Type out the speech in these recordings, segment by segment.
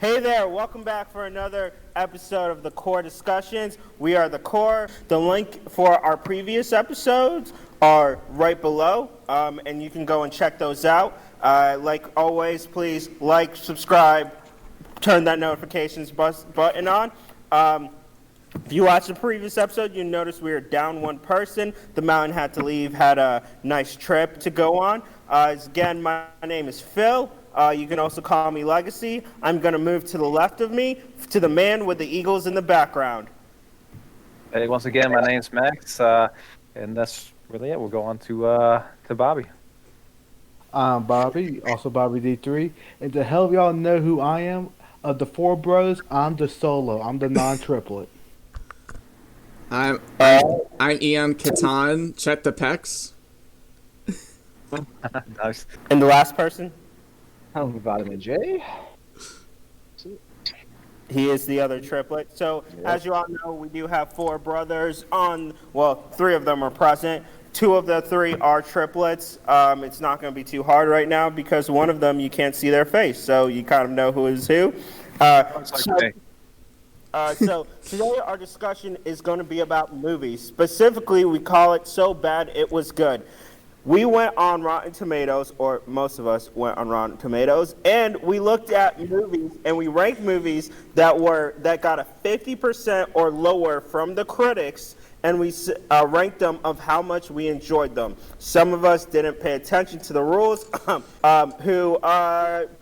Hey there, welcome back for another episode of the Core Discussions. We are the Core. The link for our previous episodes are right below, and you can go and check those out. Like always, please like, subscribe, turn that notifications button on. If you watched the previous episode, you noticed we were down one person. The mountain had to leave, had a nice trip to go on. Again, my name is Phil. You can also call me Legacy. I'm going to move to the left of me, to the man with the eagles in the background. Hey, once again, my name's Max, and that's really it. We'll go on to Bobby. I'm Bobby, also Bobby D3. And to help y'all know who I am, of the four bros, I'm the solo. I'm the non-triplet. I'm Ian Catan. Check the pecs. Nice. And the last person? I'm Vitamin J. He is the other triplet. So, as you all know, we do have four brothers on, well, three of them are present. Two of the three are triplets. It's not going to be too hard right now because one of them you can't see their face, so you kind of know who is who. So today our discussion is going to be about movies. Specifically, we call it So Bad It Was Good. We went on Rotten Tomatoes, or most of us went on Rotten Tomatoes, and we looked at movies and we ranked movies that got a 50% or lower from the critics, and we ranked them of how much we enjoyed them. Some of us didn't pay attention to the rules, who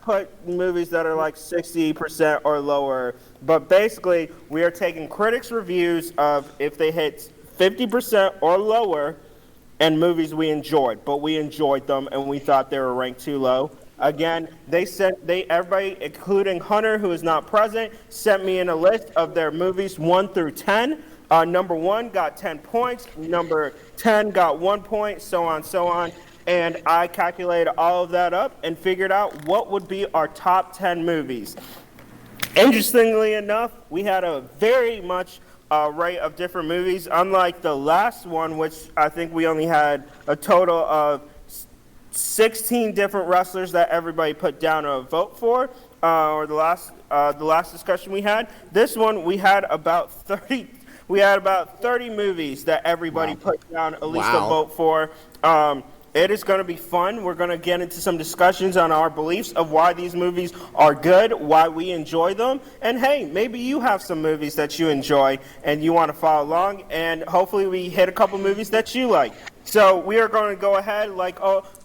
put movies that are like 60% or lower. But basically, we are taking critics' reviews of if they hit 50% or lower, and movies we enjoyed, but we enjoyed them and we thought they were ranked too low. Again, everybody, including Hunter, who is not present, sent me in a list of their movies 1 through 10. Number 1 got 10 points, number 10 got 1 point, so on. And I calculated all of that up and figured out what would be our top 10 movies. Interestingly enough, we had a very much array of different movies, unlike the last one, which I think we only had a total of 16 different wrestlers that everybody put down a vote for, or the last discussion we had. This one we had about 30. We had about 30 movies that everybody put down at least a vote for. It is going to be fun. We're going to get into some discussions on our beliefs of why these movies are good, why we enjoy them, and hey, maybe you have some movies that you enjoy and you want to follow along, and hopefully we hit a couple movies that you like. So we are going to go ahead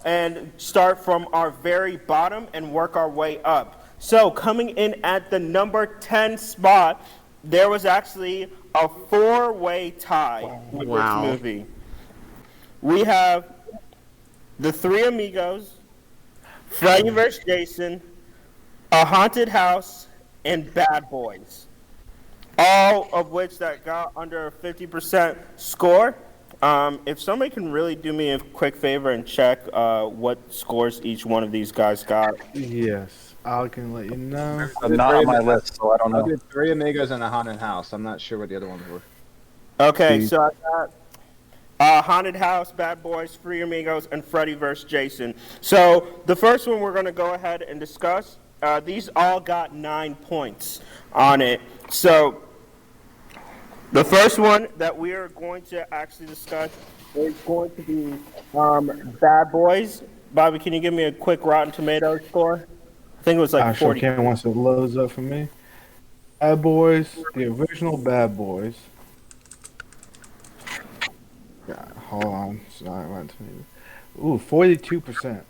and start from our very bottom and work our way up. So coming in at the number 10 spot, there was actually a 4-way tie with this movie. We have The Threemigos, Freddy vs. Jason, A Haunted House, and Bad Boys. All of which that got under a 50% score. If somebody can really do me a quick favor and check what scores each one of these guys got. Yes, I can let you know. I'm not on my list, so I don't I know. did Threemigos and a Haunted House. I'm not sure what the other ones were. Okay, so I got Haunted House, Bad Boys, Threemigos, and Freddy vs. Jason. So the first one we're going to go ahead and discuss. These all got 9 points on it. So the first one that we are going to actually discuss is going to be Bad Boys. Bobby, can you give me a quick Rotten Tomatoes score? I think it was like 40. I sure once it loads up for me. Bad Boys, the original Bad Boys. God, hold on. Sorry, I went to me. Ooh, 42%.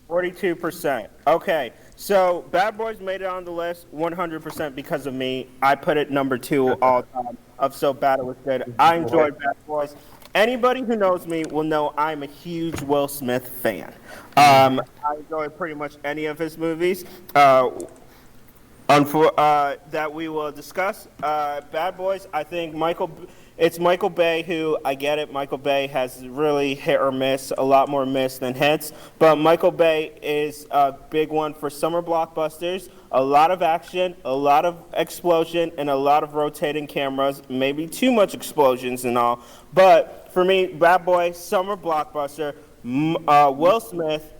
42%. Okay, so Bad Boys made it on the list 100% because of me. I put it number 2 all time of So Bad It Was Good. I enjoyed Bad Boys. Anybody who knows me will know I'm a huge Will Smith fan. I enjoy pretty much any of his movies that we will discuss. Bad Boys, I think it's Michael Bay who, I get it, Michael Bay has really hit or miss, a lot more miss than hits, but Michael Bay is a big one for summer blockbusters, a lot of action, a lot of explosion, and a lot of rotating cameras, maybe too much explosions and all, but for me, Bad Boy, summer blockbuster, Will Smith,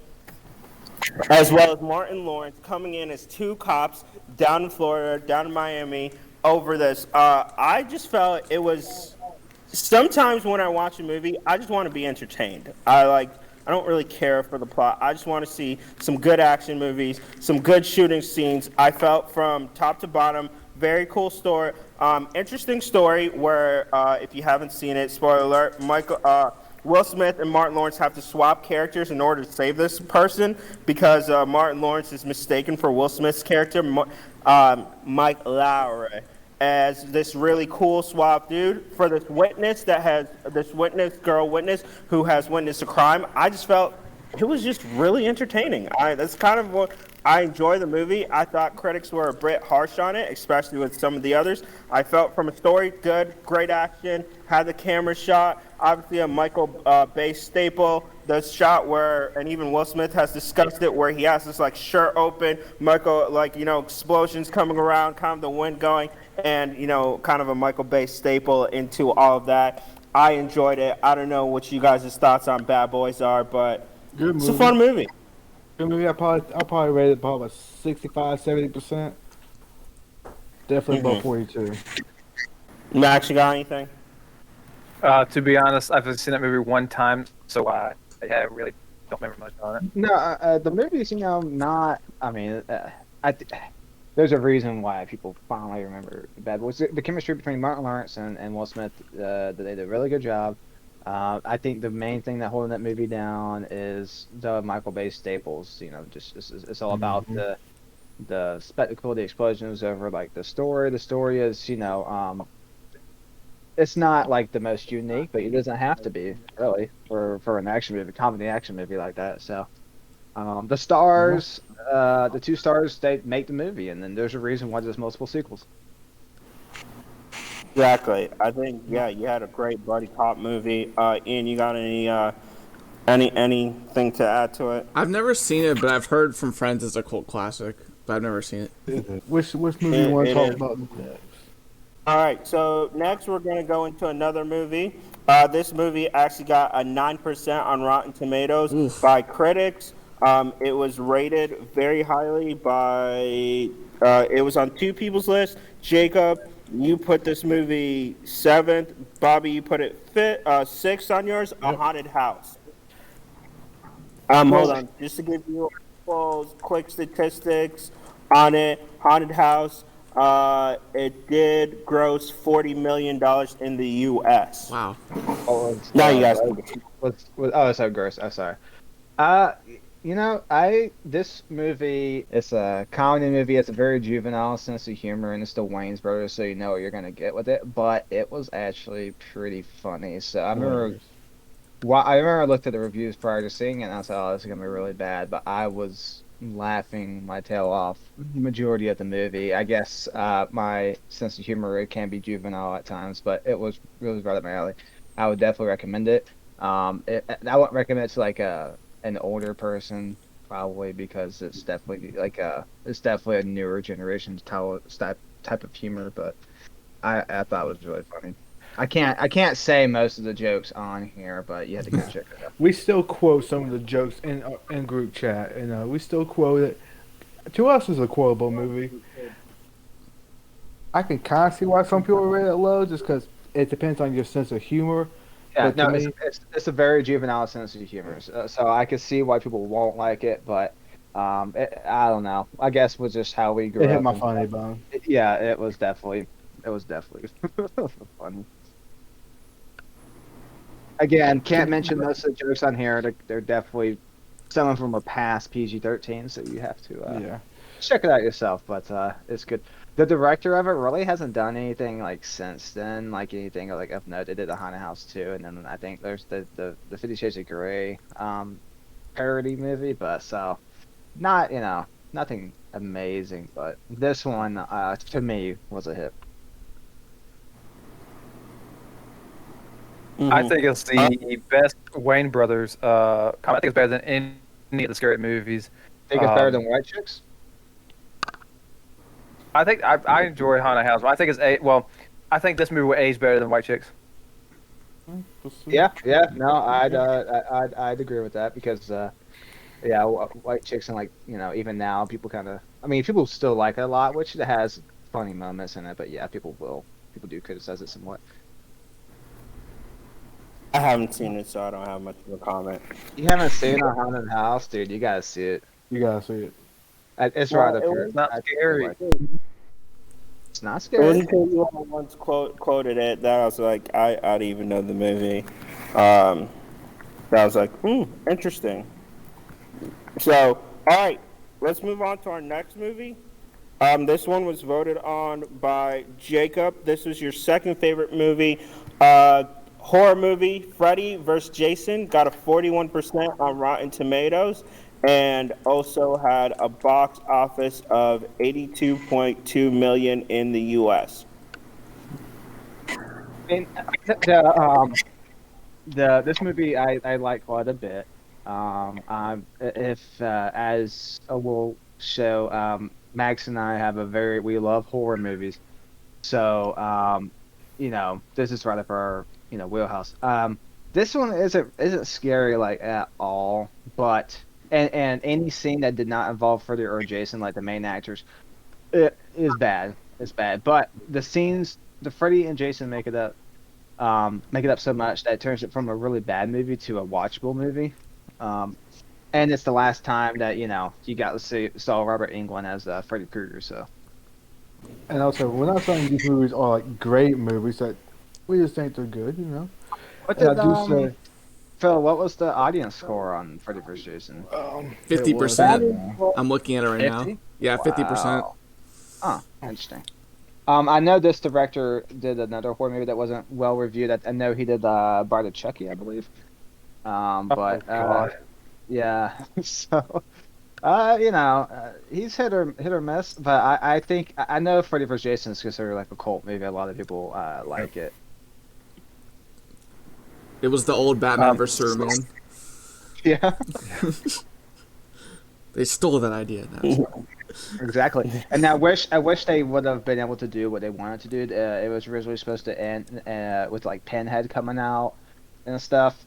as well as Martin Lawrence coming in as two cops down in Florida, down in Miami over this. I just felt it was. Sometimes when I watch a movie, I just want to be entertained. I don't really care for the plot. I just want to see some good action movies, some good shooting scenes. I felt from top to bottom, very cool story. Interesting story where, if you haven't seen it, spoiler alert, Will Smith and Martin Lawrence have to swap characters in order to save this person because Martin Lawrence is mistaken for Will Smith's character, Mike Lowry, as this really cool swap dude for this witness that has this girl witness who has witnessed a crime. I just felt it was just really entertaining. That's kind of what I enjoy the movie. I thought critics were a bit harsh on it, especially with some of the others. I felt from a story, good, great action, had the camera shot, obviously a Michael Bay staple. The shot where, and even Will Smith has discussed it, where he has this like shirt open, Michael, like, explosions coming around, kind of the wind going, and, kind of a Michael Bay staple into all of that. I enjoyed it. I don't know what you guys' thoughts on Bad Boys are, but Good it's movie. a fun movie. Good movie. I'll probably rate it probably 65-70%. Definitely above 42. Max, you got anything? To be honest, I've seen that movie one time, so I really don't remember much on it. No, the movie's not. I mean, there's a reason why people finally remember Bad Boys. The chemistry between Martin Lawrence and Will Smith, they did a really good job. I think the main thing that holding that movie down is the Michael Bay staples. Just it's all about the spectacle, the explosions over like the story. The story is, it's not like the most unique, but it doesn't have to be really for an action movie, comedy action movie like that. So the stars, the two stars, they make the movie, and then there's a reason why there's multiple sequels. Exactly. I think you had a great buddy cop movie. Ian, you got anything to add to it? I've never seen it, but I've heard from friends it's a cult classic, but I've never seen it. Which movie you want to It talk is. about next? All right, so next we're going to go into another movie. This movie actually got a 9% on Rotten Tomatoes by critics. It was rated very highly by, it was on two people's list. Jacob, you put this movie 7th. Bobby, you put it 6th on yours, A Haunted House. Hold on, just to give you quick statistics on it, Haunted House. It did gross $40 million in the U.S. Wow. Now you guys. Oh, so gross. I'm sorry. This movie, it's a comedy movie. It's a very juvenile sense of humor, and it's the Wayans brothers, so you know what you're gonna get with it. But it was actually pretty funny. So I remember I looked at the reviews prior to seeing it, and I thought, "Oh, this is gonna be really bad." But I was laughing my tail off the majority of the movie. I guess my sense of humor, it can be juvenile at times, but it was really right up my alley. I would definitely recommend it. I wouldn't recommend it to like an older person, probably, because it's definitely a newer generation type of humor. But I thought it was really funny. I can't say most of the jokes on here, but you have to go check it out. We still quote some of the jokes in group chat, and we still quote it. To us, it's a quotable movie. I can kind of see why some people rate it low, just because it depends on your sense of humor. Yeah, But to no, me- it's a very juvenile sense of humor, so I can see why people won't like it, but I don't know. I guess was just how we grew It hit up. my and- funny bone. Yeah, it was definitely funny. Again, can't mention most of the jokes on here. They're definitely, some of them are past PG-13, so you have to Yeah. check it out yourself. But it's good. The director of it really hasn't done anything like since then, like anything like of note. They did the Haunted House too, and then I think there's the 50 Shades of Grey parody movie, but so not nothing amazing, but this one to me was a hit. I think it's the best Wayne Brothers comic. I think it's better than any of the scary movies. Think it's better than White Chicks? I think I enjoy Haunted House. I think I think this movie will age better than White Chicks. Yeah, no, I'd agree with that because yeah, white chicks and like even now people kind of. I mean, people still like it a lot, which it has funny moments in it. But yeah, people do criticize it somewhat. I haven't seen it, so I don't have much of a comment. You haven't seen a haunted house, dude? You gotta see it. You gotta see it. It's Well, right up it here. was Not scary. It's not It scary. wasn't until you all once quoted it that I was like, I didn't even know the movie. That I was like, interesting. So, all right, let's move on to our next movie. This one was voted on by Jacob. This was your second favorite movie. Horror movie, Freddy vs. Jason, got a 41% on Rotten Tomatoes and also had a box office of 82.2 million in the US. I mean, this movie I like quite a bit. If as will show, Max and I have we love horror movies, so this is right up our wheelhouse. This one isn't scary like at all, but and any scene that did not involve Freddy or Jason, like the main actors, it is bad. It's bad, but the Freddy and Jason make it up so much that it turns it from a really bad movie to a watchable movie. And it's the last time that you got to saw Robert Englund as Freddy Krueger. So And also, we're not saying these movies are like great movies. That we just think they're good, you know. what And did I do say, Phil? What was the audience score on Freddy vs. Jason? it was, 50%. I'm looking at it right now. 50? Yeah, 50%. Wow. Oh, interesting. I know this director did another horror movie that wasn't well reviewed. I know he did Bride of Chucky, I believe. But God. yeah, so he's hit or miss. But I think I know Freddy vs. Jason is considered like a cult movie. A lot of people like it. It was the old Batman vs Superman. Yeah, They stole that idea. exactly. And I wish they would have been able to do what they wanted to do. It was originally supposed to end with like Pinhead coming out and stuff,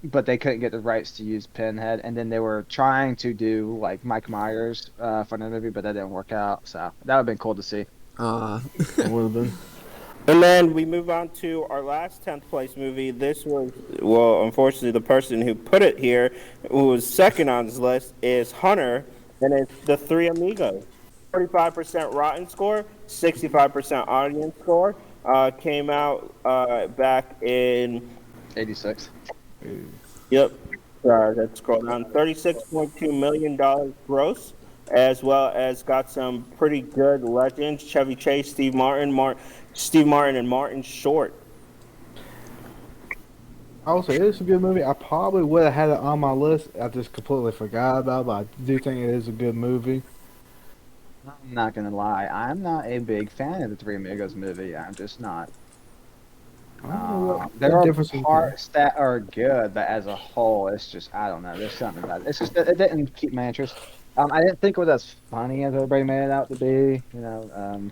but they couldn't get the rights to use Pinhead, and then they were trying to do like Mike Myers for the movie, but that didn't work out. So that would have been cool to see. it would have been. And then we move on to our last 10th place movie. This was, well, unfortunately, the person who put it here, who was second on this list, is Hunter, and it's The Three Amigos. 45% Rotten score, 65% audience score. Came out back in, 86. yep, let's scroll down, $36.2 million gross, as well as got some pretty good legends, Chevy Chase, Steve Martin, and Martin Short. I would say it's a good movie. I probably would have had it on my list. I just completely forgot about it, but I do think it is a good movie. I'm not gonna lie, I'm not a big fan of the Three Amigos movie. I'm just not. I don't know what There the are difference is. parts that are good, but as a whole, it's just I don't know. There's something about it. It's just it didn't keep my interest. I didn't think it was as funny as everybody made it out to be.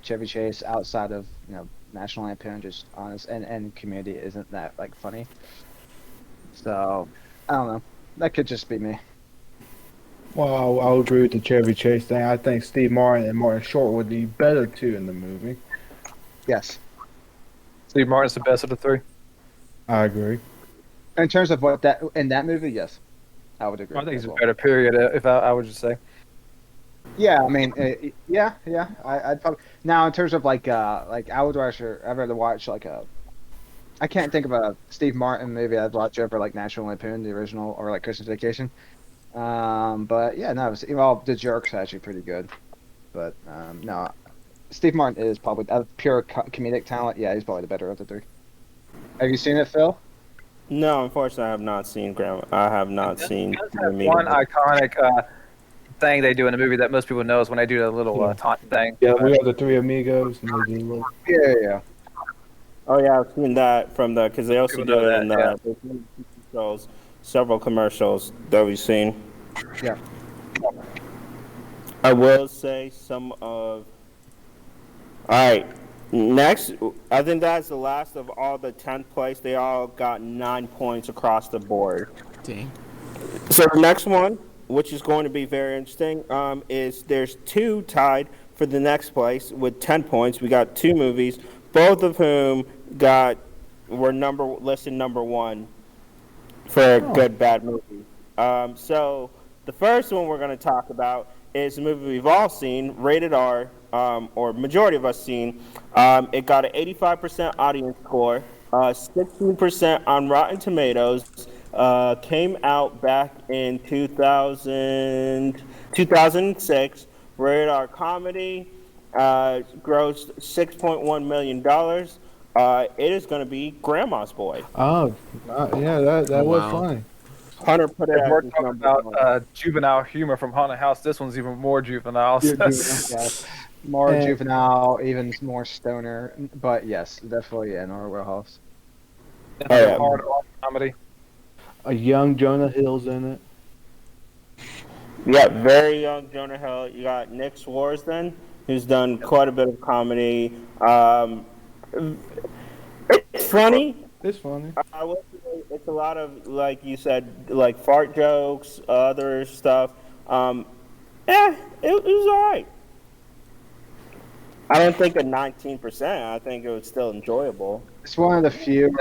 Chevy Chase outside of National Lampoon, just honest and Community isn't that like funny. So I don't know. That could just be me. Well, I'll agree with the Chevy Chase thing. I think Steve Martin and Martin Short would be better too in the movie. Yes. Steve Martin's the best of the three. I agree. In terms of what that in that movie, yes, I would agree. I think as he's a well. better period, if I would just say. Yeah, I mean, yeah. I'd probably now in terms of like I would I'd rather watch like I can't think of a Steve Martin movie I'd watch over like National Lampoon, the original, or like Christmas Vacation. But yeah, no, The Jerk's actually pretty good, but no, Steve Martin is probably a pure comedic talent. Yeah, he's probably the better of the three. Have you seen it, Phil? No, unfortunately, I have not seen I have not seen. One iconic thing they do in the movie that most people know is when they do the little taunt thing. Yeah, we have the Three Amigos, and they do look. Yeah. Oh yeah, I've seen that from because they also People do know it in that, shows, several commercials that we've seen. Yeah. I will say some of. All right, next, I think that's the last of all the 10th place. They all got 9 points across the board. Dang. So the next one which is going to be very interesting, is there's two tied for the next place with 10 points. We got two movies, both of whom were listed number one for good bad movies. So the first one we're going to talk about is a movie we've all seen, rated R, or majority of us seen. It got an 85% audience score, 16% on Rotten Tomatoes. Came out back in 2006. Rated R comedy, grossed $6.1 million. It is going to be Grandma's Boy. Oh, yeah, that was Wow. funny. Hunter put it If as we're his talking number about one. juvenile humor from Haunted House, this one's even more juvenile. Yeah, more And- juvenile, even more stoner. But yes, definitely in our warehouse. Oh, yeah. Hard on comedy. A young Jonah Hill's in it. Yeah, very young Jonah Hill. You got Nick Swartzen, who's done quite a bit of comedy. It's funny. It's funny. I will say it's a lot of, like you said, like fart jokes, other stuff. It was alright. I don't think a 19%. I think it was still enjoyable. It's one of the few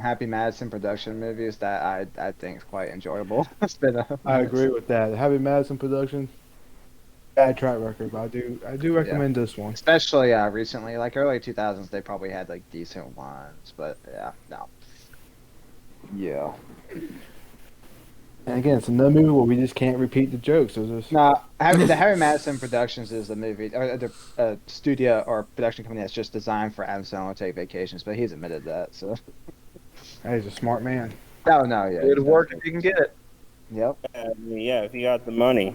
Happy Madison production movies that I think is quite enjoyable. It's been I agree with that. Happy Madison production. Bad track record, but I do recommend this one. Especially recently, like early 2000s, they probably had like decent ones, but yeah, no. Yeah. And again, it's another movie where we just can't repeat the jokes. So just No, the Harry Madison Productions is the movie, or the studio or production company that's just designed for Adam Sandler to take vacations, but he's admitted that, so. hey, he's a smart man. No, yeah. Good work if you can get it. Yep. Yeah, if you got the money.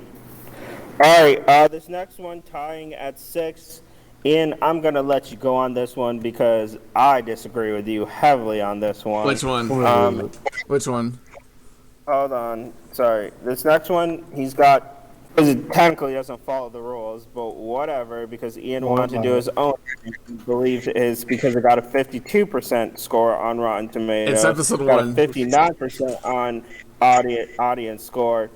Alright, this next one tying at 6. Ian, I'm going to let you go on this one because I disagree with you heavily on this one. Which one? Which one? Hold on. Sorry. This next one, he's got, because it technically doesn't follow the rules, but whatever, because Ian wanted to do his own. He believes it is because it got a 52% score on Rotten Tomatoes. It's episode got 1. a 59% on audience score.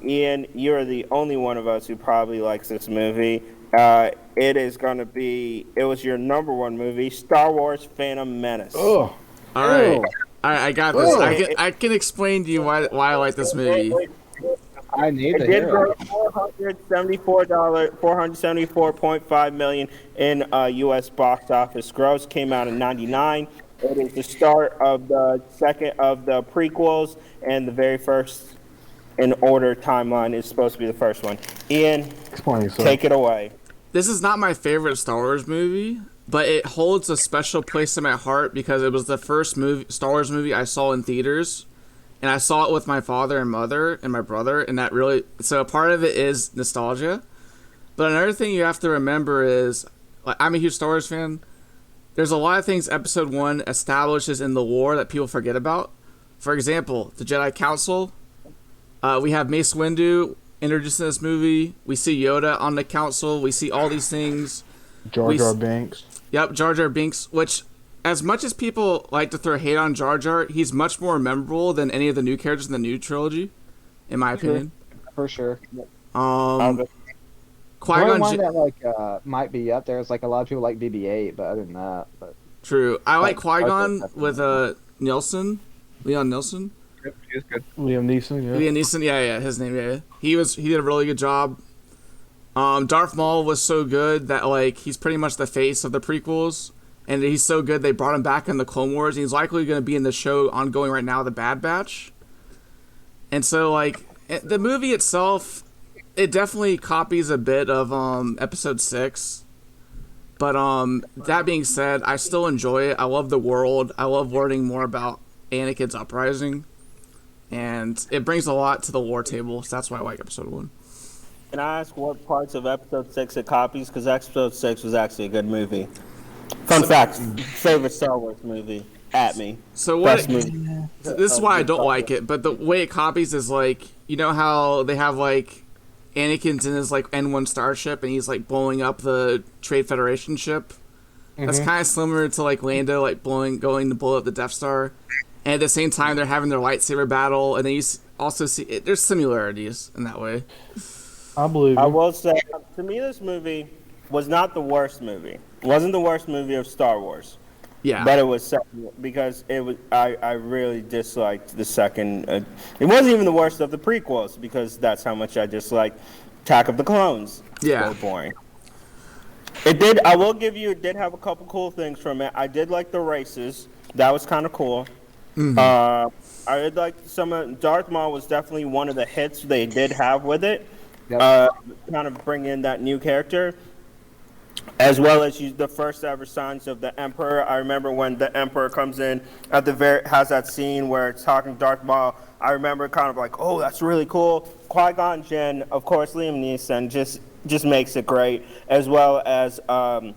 Ian, you're the only one of us who probably likes this movie. It is going to be, it was your number one movie, Star Wars Phantom Menace. Oh, All right. Ew. I got this. Ew. I can explain to you why I like this movie. I need It to did hear grow it. $474.5 million in U.S. box office gross. Came out in '99. It is the start of the second of the prequels, and the very first in order timeline is supposed to be the first one. Ian, explain yourself. take it away. This is not my favorite Star Wars movie, but it holds a special place in my heart because it was the first Star Wars movie I saw in theaters, and I saw it with my father and mother and my brother, and that really, so a part of it is nostalgia. But another thing you have to remember is, like, I'm a huge Star Wars fan. There's a lot of things Episode 1 establishes in the lore that people forget about. For example, the Jedi Council. We have Mace Windu introduced in this movie. We see Yoda on the council. We see all these things. Jar Jar Binks. Yep, Jar Jar Binks, which, as much as people like to throw hate on Jar Jar, he's much more memorable than any of the new characters in the new trilogy, in my opinion. For sure. I'll Qui-Gon Qui-Gon one that might be up there is like a lot of people like BB-8, but other than that, but True. I like Qui-Gon Qui-Gon definitely. with Leon Nelson. Yep, she was good. Liam Neeson. Yeah. Liam Neeson, yeah, his name, yeah. He did a really good job. Darth Maul was so good that, like, he's pretty much the face of the prequels, and he's so good they brought him back in the Clone Wars, and he's likely going to be in the show ongoing right now, The Bad Batch. And so, like, the movie itself, it definitely copies a bit of Episode 6. But that being said, I still enjoy it. I love the world. I love learning more about Anakin's uprising. And it brings a lot to the war table, so that's why I like Episode 1. Can I ask what parts of Episode 6 it copies? Because Episode 6 was actually a good movie. Fun fact, favorite Star Wars movie. At me. So what? Best movie. This is why I don't like it, but the way it copies is, like, you know how they have, like, Anakin's in his, like, N1 starship, and he's, like, blowing up the Trade Federation ship? That's kind of similar to, like, Lando, like, going to blow up the Death Star. And at the same time, they're having their lightsaber battle, and then also see it, there's similarities in that way. I believe I you. will say, to me, this movie was not the worst movie. It wasn't the worst movie of Star Wars. Yeah. But it was second because it was. I really disliked the second. It wasn't even the worst of the prequels because that's how much I disliked Attack of the Clones. Yeah. So boring. It did. I will give you. It did have a couple cool things from it. I did like the races. That was kind of cool. I did like some of Darth Maul was definitely one of the hits they did have with it. Yep. Kind of bring in that new character. As well as the first ever signs of the Emperor. I remember when the Emperor comes in at the has that scene where it's talking Darth Maul. I remember kind of like, oh, that's really cool. Qui-Gon Jinn, of course, Liam Neeson just makes it great. As well as young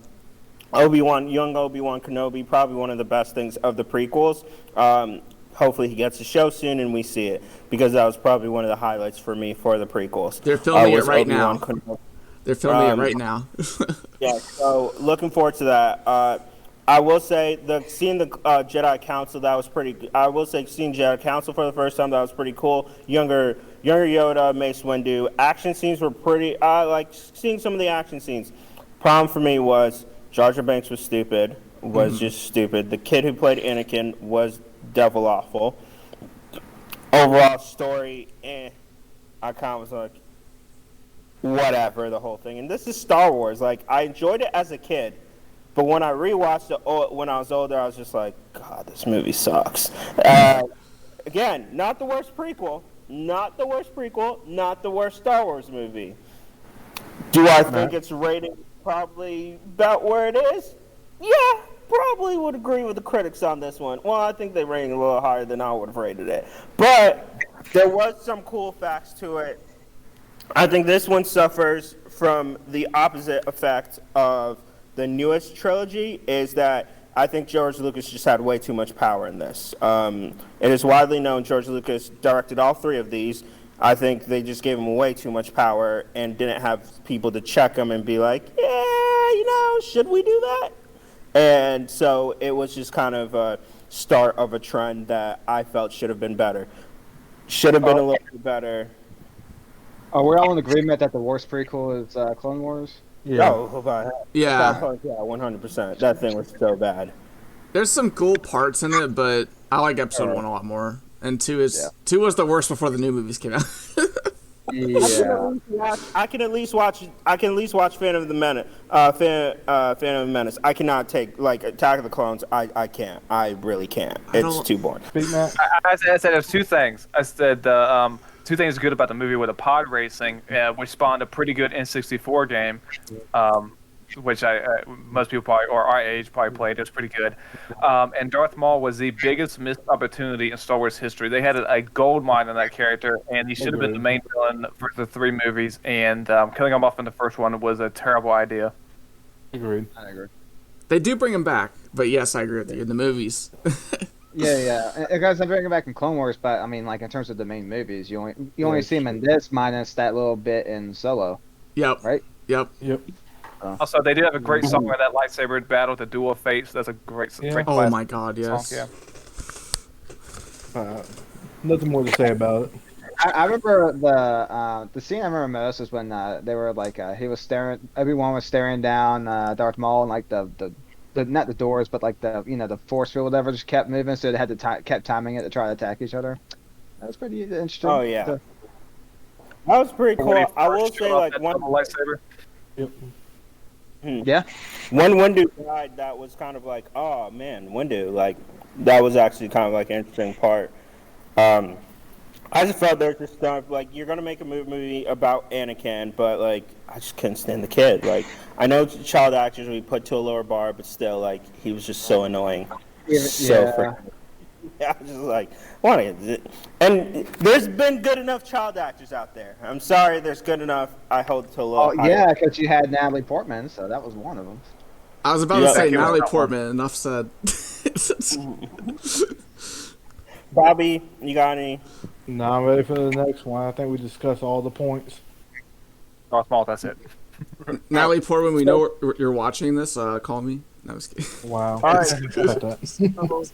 Obi-Wan Kenobi, probably one of the best things of the prequels. Hopefully he gets a show soon and we see it because that was probably one of the highlights for me for the prequels. They're filming it was right Obi-Wan now. Kenobi. They're filming it right now. Yeah, so looking forward to that. I will say seeing the Jedi Council, that was pretty good. I will say seeing Jedi Council for the first time, that was pretty cool. Younger Yoda, Mace Windu. Action scenes were pretty. I like seeing some of the action scenes. Problem for me was Jar Jar Binks was stupid. Just stupid. The kid who played Anakin was devil awful. Overall story, I kind of was like, whatever, the whole thing. And this is Star Wars. Like, I enjoyed it as a kid, but when I rewatched it when I was older, I was just like, God, this movie sucks. Again, not the worst prequel, not the worst Star Wars movie. Do I think its rating probably about where it is? Yeah, probably would agree with the critics on this one. Well, I think they rated it a little higher than I would have rated it. But there was some cool facts to it. I think this one suffers from the opposite effect of the newest trilogy, is that I think George Lucas just had way too much power in this. It is widely known George Lucas directed all three of these. I think they just gave him way too much power and didn't have people to check him and be like, yeah, should we do that? And so it was just kind of a start of a trend that I felt should have been better. Should have been a little bit better. Are we all in agreement that the worst prequel is Clone Wars? Yeah. Oh, Yeah. 100%. That thing was so bad. There's some cool parts in it, but I like episode 1 a lot more. And 2 was the worst before the new movies came out. Yeah. I can at least watch Phantom of the Menace. Phantom of the Menace. I cannot take like Attack of the Clones. I can't. I really can't. It's too boring. Speak, Matt. I said there's two things. I said two things good about the movie with the pod racing, which spawned a pretty good N64 game, which most people probably, or our age, probably played. It was pretty good. And Darth Maul was the biggest missed opportunity in Star Wars history. They had a gold mine on that character, and he should have been the main villain for the 3 movies. And killing him off in the first one was a terrible idea. Agreed. I agree. They do bring him back, but yes, I agree with you. In the movies. Yeah. Because I bring it back in Clone Wars, but I mean, like in terms of the main movies, you only see him in this minus that little bit in Solo. Yep. Right? Yep. Also, they did have a great song with that lightsaber battle, the Duel of Fates. That's a great Yeah. great Oh my God, yes. song. Yeah. Nothing more to say about it. I remember the scene I remember most is when they were like Obi-Wan was staring down Darth Maul, and like the not the doors, but like the force field, whatever, just kept moving, so they had to kept timing it to try to attack each other. That was pretty interesting. Oh yeah, that was pretty cool. I will say like one lightsaber. Yep. Yeah. When Windu died, that was kind of like, oh man, Windu. Like that was actually kind of like an interesting part. I just felt there's just stuff like you're gonna make a movie about Anakin, but like I just couldn't stand the kid. Like I know child actors we put to a lower bar, but still, like he was just so annoying. Yeah. I was just like, what is it? And there's been good enough child actors out there. I'm sorry, there's good enough. I hold to a low. Oh yeah, because you had Natalie Portman, so that was one of them. I was about to say Natalie Portman. Enough said. Bobby, you got any? Now I'm ready for the next one. I think we discussed all the points. Darth Maul, that's it. Natalie Portman, we know you're watching this. Call me. No, I was kidding. Wow. All right. About that.